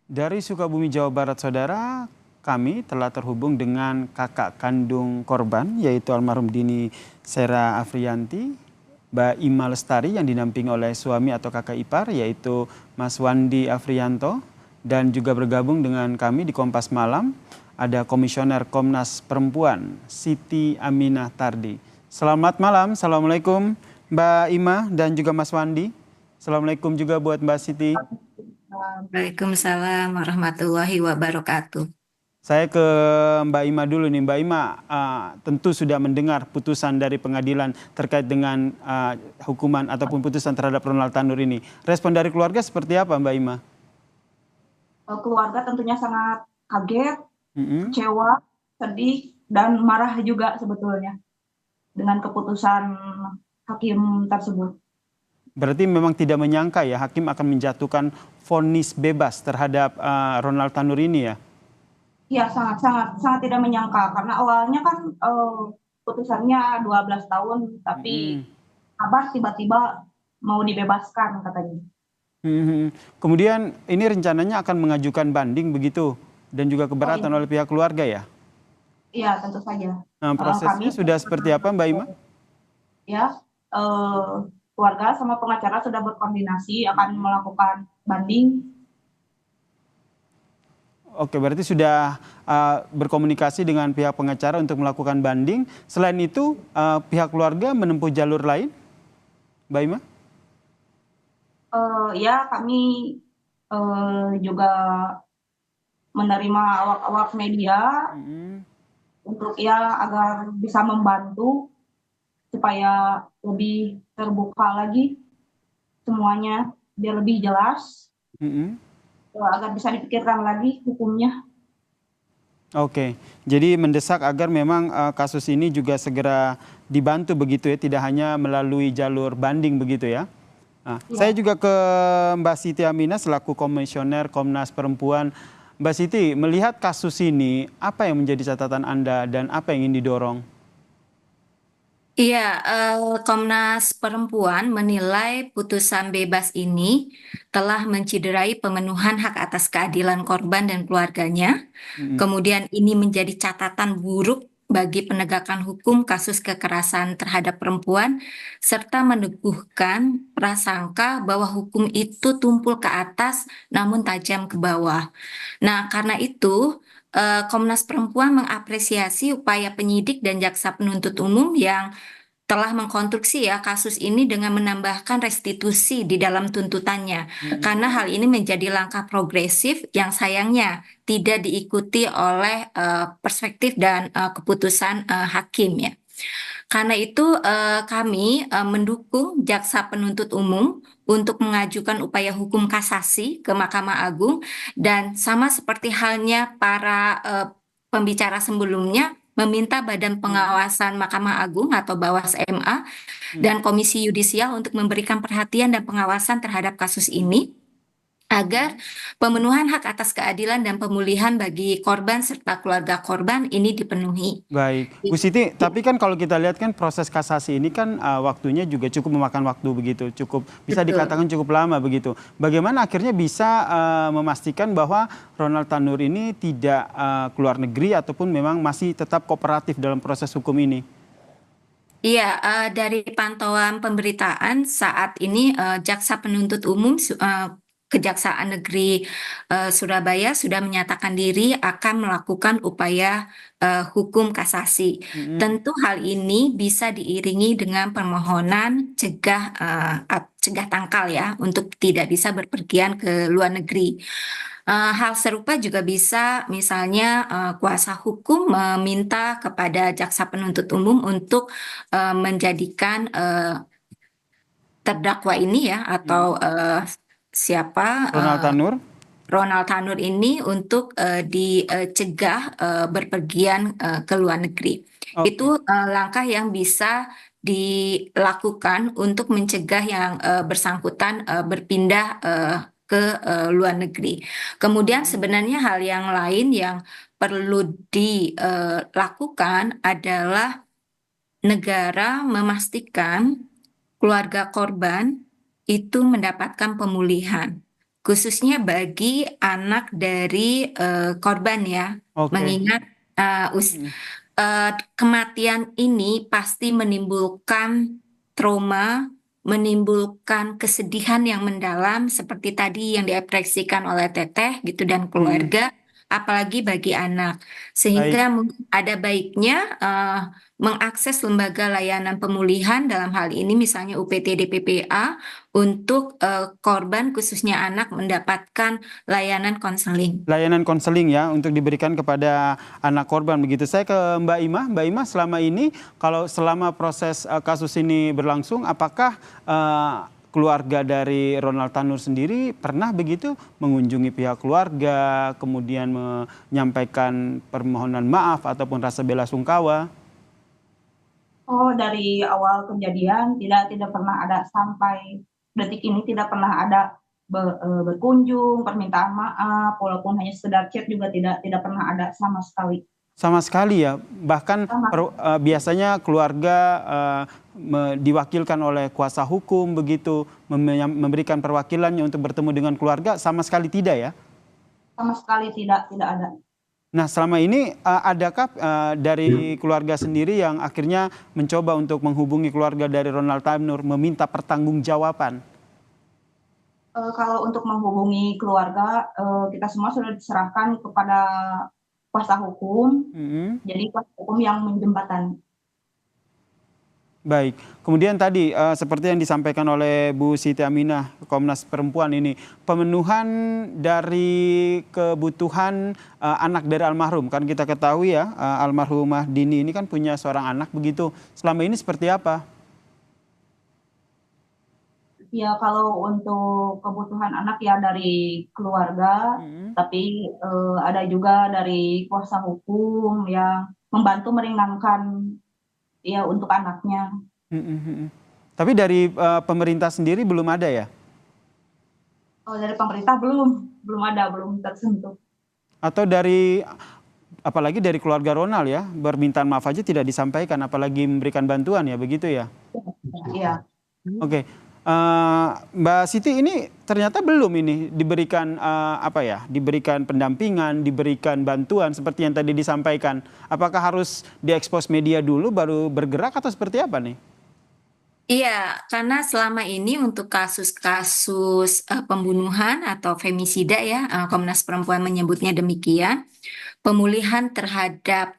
Dari Sukabumi, Jawa Barat, saudara, kami telah terhubung dengan kakak kandung korban, yaitu almarhum Dini Sera Afriyanti, Mbak Ima Lestari, yang dinampingi oleh suami atau kakak ipar, yaitu Mas Wandi Afriyanto, dan juga bergabung dengan kami di Kompas Malam, ada Komisioner Komnas Perempuan, Siti Aminah Tardi. Selamat malam, Assalamualaikum Mbak Ima dan juga Mas Wandi. Assalamualaikum juga buat Mbak Siti. Waalaikumsalam warahmatullahi wabarakatuh. Saya ke Mbak Ima dulu nih. Mbak Ima tentu sudah mendengar putusan dari pengadilan terkait dengan hukuman ataupun putusan terhadap Ronald Tanur ini. Respon dari keluarga seperti apa, Mbak Ima? Keluarga tentunya sangat kaget, Mm-mm. kecewa, sedih, dan marah juga sebetulnya dengan keputusan hakim tersebut. Berarti memang tidak menyangka ya hakim akan menjatuhkan vonis bebas terhadap Ronald Tanur ini ya? Iya, sangat sangat sangat tidak menyangka karena awalnya kan putusannya 12 tahun, tapi Mm-mm. Abbas tiba-tiba mau dibebaskan katanya. Mhm. Kemudian ini rencananya akan mengajukan banding begitu dan juga Oh keberatan iya, oleh pihak keluarga ya? iya tentu saja. Nah, Kami prosesnya sudah seperti apa, Mbak Ima? ya eh, keluarga sama pengacara sudah berkoordinasi akan Mhm. melakukan banding. Oke, berarti sudah berkomunikasi dengan pihak pengacara untuk melakukan banding. Selain itu, pihak keluarga menempuh jalur lain, Mbak Ima? Ya, kami juga menerima awak-awak media Mm-mm. untuk ya agar bisa membantu supaya lebih terbuka lagi semuanya, biar lebih jelas, Mm-mm. agar bisa dipikirkan lagi hukumnya. Oke, jadi mendesak agar memang kasus ini juga segera dibantu begitu ya, tidak hanya melalui jalur banding begitu ya. Nah, saya Ya, juga ke Mbak Siti Aminah selaku Komisioner Komnas Perempuan. Mbak Siti, melihat kasus ini, apa yang menjadi catatan Anda dan apa yang ingin didorong? Iya, Komnas Perempuan menilai putusan bebas ini telah menciderai pemenuhan hak atas keadilan korban dan keluarganya. Mm-mm. Kemudian ini menjadi catatan buruk bagi penegakan hukum kasus kekerasan terhadap perempuan, serta meneguhkan prasangka bahwa hukum itu tumpul ke atas namun tajam ke bawah. Nah, karena itu, Komnas Perempuan mengapresiasi upaya penyidik dan jaksa penuntut umum yang telah mengkonstruksi ya kasus ini dengan menambahkan restitusi di dalam tuntutannya. Mm-mm. Karena hal ini menjadi langkah progresif yang sayangnya tidak diikuti oleh perspektif dan keputusan hakim ya. Karena itu kami mendukung jaksa penuntut umum untuk mengajukan upaya hukum kasasi ke Mahkamah Agung dan sama seperti halnya para pembicara sebelumnya meminta Badan Mm-mm. Pengawasan Mahkamah Agung atau Bawas MA Mm-mm. dan Komisi Yudisial untuk memberikan perhatian dan pengawasan terhadap kasus ini agar pemenuhan hak atas keadilan dan pemulihan bagi korban serta keluarga korban ini dipenuhi. Baik, Bu Siti, tapi kan kalau kita lihat kan proses kasasi ini kan waktunya juga cukup memakan waktu begitu, cukup bisa Betul. dikatakan cukup lama begitu. Bagaimana akhirnya bisa memastikan bahwa Ronald Tanur ini tidak keluar negeri ataupun memang masih tetap kooperatif dalam proses hukum ini? Iya, dari pantauan pemberitaan saat ini jaksa penuntut umum Kejaksaan Negeri Surabaya sudah menyatakan diri akan melakukan upaya hukum kasasi. Mm-mm. Tentu hal ini bisa diiringi dengan permohonan cegah tangkal ya untuk tidak bisa berpergian ke luar negeri. Hal serupa juga bisa misalnya kuasa hukum meminta kepada jaksa penuntut umum untuk menjadikan terdakwa ini ya atau Mm-mm. siapa Ronald Tanur? Ronald Tanur ini untuk dicegah berpergian ke luar negeri. Oke. Itu langkah yang bisa dilakukan untuk mencegah yang bersangkutan berpindah ke luar negeri. Kemudian Mm-mm. sebenarnya hal yang lain yang perlu dilakukan adalah negara memastikan keluarga korban itu mendapatkan pemulihan. khususnya bagi anak dari korban ya. Oke. Mengingat kematian ini pasti menimbulkan trauma, menimbulkan kesedihan yang mendalam seperti tadi yang diekspresikan oleh Teteh gitu dan Mm-mm. keluarga, apalagi bagi anak. Baik. Sehingga mungkin ada baiknya mengakses lembaga layanan pemulihan dalam hal ini misalnya UPT DPPA untuk korban khususnya anak mendapatkan layanan konseling. Layanan konseling ya untuk diberikan kepada anak korban begitu. Saya ke Mbak Imah. Mbak Imah, selama ini kalau selama proses kasus ini berlangsung, apakah keluarga dari Ronald Tanur sendiri pernah begitu mengunjungi pihak keluarga, kemudian menyampaikan permohonan maaf ataupun rasa bela sungkawa? Oh, dari awal kejadian tidak pernah ada sampai detik ini tidak pernah ada berkunjung, permintaan maaf, walaupun hanya sekedar chat juga tidak pernah ada sama sekali. Sama sekali ya, bahkan Sama. biasanya keluarga diwakilkan oleh kuasa hukum begitu, memberikan perwakilannya untuk bertemu dengan keluarga, sama sekali tidak ya? Sama sekali tidak ada. Nah, selama ini adakah dari keluarga sendiri yang akhirnya mencoba untuk menghubungi keluarga dari Ronald Tanur meminta pertanggungjawaban? Kalau untuk menghubungi keluarga, kita semua sudah diserahkan kepada kuasa hukum, Mm-mm. jadi kuasa hukum yang menjembatani. Baik, kemudian tadi seperti yang disampaikan oleh Bu Siti Aminah, Komnas Perempuan ini, pemenuhan dari kebutuhan anak dari almarhum. Kan kita ketahui ya, almarhumah Dini ini kan punya seorang anak begitu. Selama ini seperti apa? Ya kalau untuk kebutuhan anak ya dari keluarga, Mm-mm. tapi ada juga dari kuasa hukum yang membantu meringankan ya untuk anaknya. Mm-mm. Tapi dari pemerintah sendiri belum ada ya? Kalau dari pemerintah belum ada, belum tersentuh. Atau dari, apalagi dari keluarga Ronald ya, permintaan maaf aja tidak disampaikan, apalagi memberikan bantuan ya, begitu ya? Iya. Oke, Mbak Siti ini ternyata belum ini diberikan apa ya, diberikan pendampingan, diberikan bantuan seperti yang tadi disampaikan. Apakah harus diekspos media dulu baru bergerak atau seperti apa nih? Iya, karena selama ini untuk kasus-kasus pembunuhan atau femisida ya, Komnas Perempuan menyebutnya demikian, pemulihan terhadap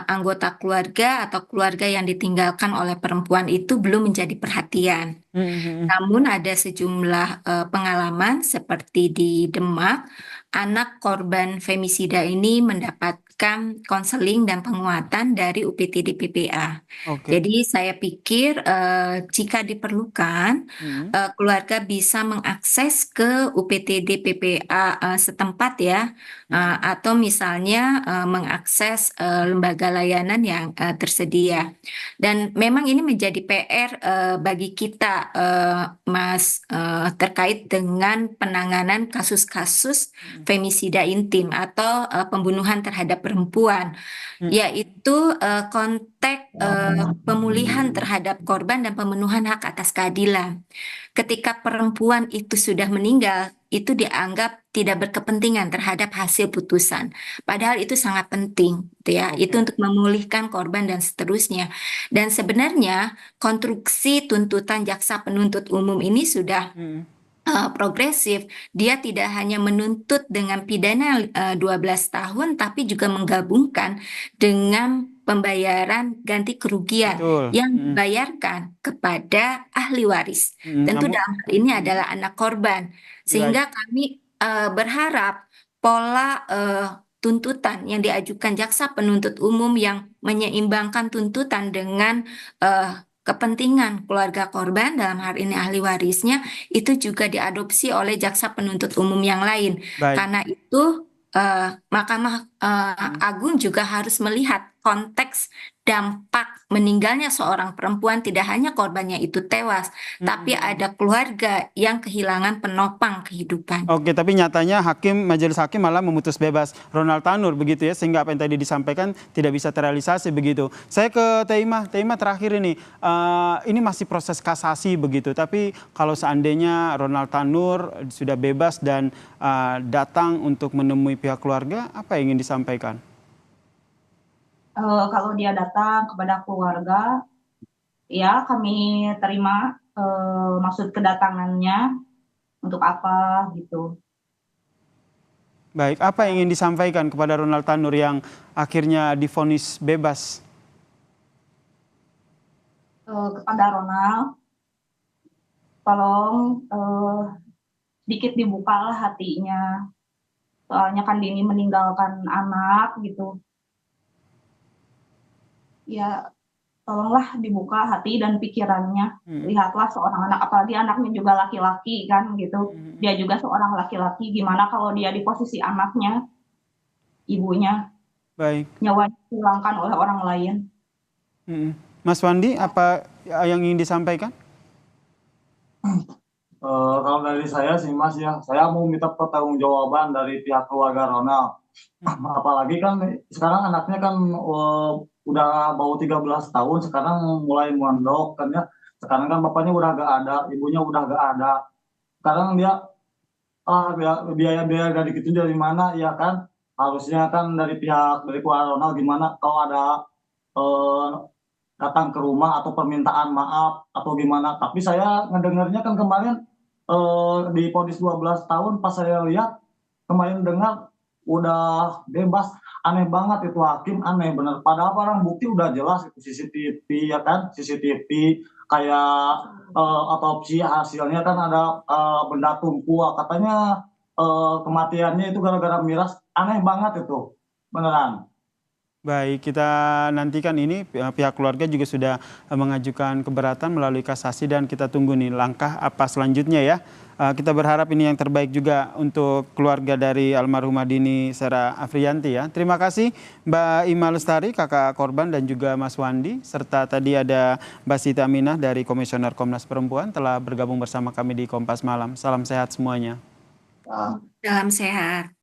anggota keluarga atau keluarga yang ditinggalkan oleh perempuan itu belum menjadi perhatian. Mhm. Namun ada sejumlah pengalaman seperti di Demak, anak korban femisida ini mendapatkan konseling dan penguatan dari UPTD PPA. Oke. Jadi saya pikir jika diperlukan, Mhm. keluarga bisa mengakses ke UPTD PPA setempat ya, atau misalnya mengakses lembaga layanan yang tersedia. Dan memang ini menjadi PR bagi kita, Mas, terkait dengan penanganan kasus-kasus femisida intim atau pembunuhan terhadap perempuan, Mhm. yaitu konteks pemulihan terhadap korban dan pemenuhan hak atas keadilan. Ketika perempuan itu sudah meninggal, itu dianggap tidak berkepentingan terhadap hasil putusan. Padahal itu sangat penting, gitu ya. Itu Oke. untuk memulihkan korban dan seterusnya. Dan sebenarnya konstruksi tuntutan jaksa penuntut umum ini sudah Mhm. progresif. Dia tidak hanya menuntut dengan pidana 12 tahun, tapi juga menggabungkan dengan pembayaran ganti kerugian Betul. yang Mhm. dibayarkan kepada ahli waris. Mhm. Tentu Namun, dalam hal ini mhm. adalah anak korban. Baik. Sehingga kami berharap pola tuntutan yang diajukan jaksa penuntut umum yang menyeimbangkan tuntutan dengan kepentingan keluarga korban, dalam hal ini ahli warisnya, itu juga diadopsi oleh jaksa penuntut umum yang lain. Baik. Karena itu Mahkamah Mhm. Agung juga harus melihat konteks dampak meninggalnya seorang perempuan tidak hanya korbannya itu tewas, tapi ada keluarga yang kehilangan penopang kehidupan. Oke, tapi nyatanya majelis hakim malah memutus bebas Ronald Tanur begitu ya, sehingga apa yang tadi disampaikan tidak bisa terrealisasi begitu. Saya ke Teima terakhir ini masih proses kasasi begitu, tapi kalau seandainya Ronald Tanur sudah bebas dan datang untuk menemui pihak keluarga, apa yang ingin disampaikan? Kalau dia datang kepada keluarga, ya kami terima maksud kedatangannya untuk apa gitu. Baik, apa yang ingin disampaikan kepada Ronald Tanur yang akhirnya divonis bebas? Kepada Ronald, tolong sedikit dibukalah hatinya. Soalnya kan Dini meninggalkan anak gitu. Ya, tolonglah dibuka hati dan pikirannya. Lihatlah seorang anak, apalagi anaknya juga laki-laki kan gitu. Dia juga seorang laki-laki, gimana kalau dia di posisi anaknya, ibunya, Baik. nyawanya dihilangkan oleh orang lain. Mas Wandi, apa yang ingin disampaikan? Kalau dari saya sih Mas ya, saya mau minta pertanggungjawaban dari pihak keluarga Ronald. Apalagi kan sekarang anaknya kan udah bau 13 tahun, sekarang mulai mondok kan ya. Sekarang kan bapaknya udah gak ada, ibunya udah gak ada. Sekarang dia biaya-biaya dari itu dari mana ya kan? Harusnya kan dari keluarga Ronald gimana kalau ada datang ke rumah atau permintaan maaf atau gimana. Tapi saya ngedengarnya kan kemarin di vonis 12 tahun pas saya lihat kemarin dengar udah bebas. Aneh banget itu hakim, aneh bener. Padahal barang bukti udah jelas itu CCTV ya kan, CCTV kayak otopsi hasilnya kan ada benda tumpul, katanya kematiannya itu gara-gara miras. Aneh banget itu, beneran. Baik, kita nantikan ini pihak keluarga juga sudah mengajukan keberatan melalui kasasi dan kita tunggu nih langkah apa selanjutnya ya. Kita berharap ini yang terbaik juga untuk keluarga dari almarhumah Dini Sera Afriyanti ya. Terima kasih Mbak Ima Lestari, kakak korban, dan juga Mas Wandi, serta tadi ada Mbak Siti Aminah dari Komisioner Komnas Perempuan telah bergabung bersama kami di Kompas Malam. Salam sehat semuanya. Salam sehat.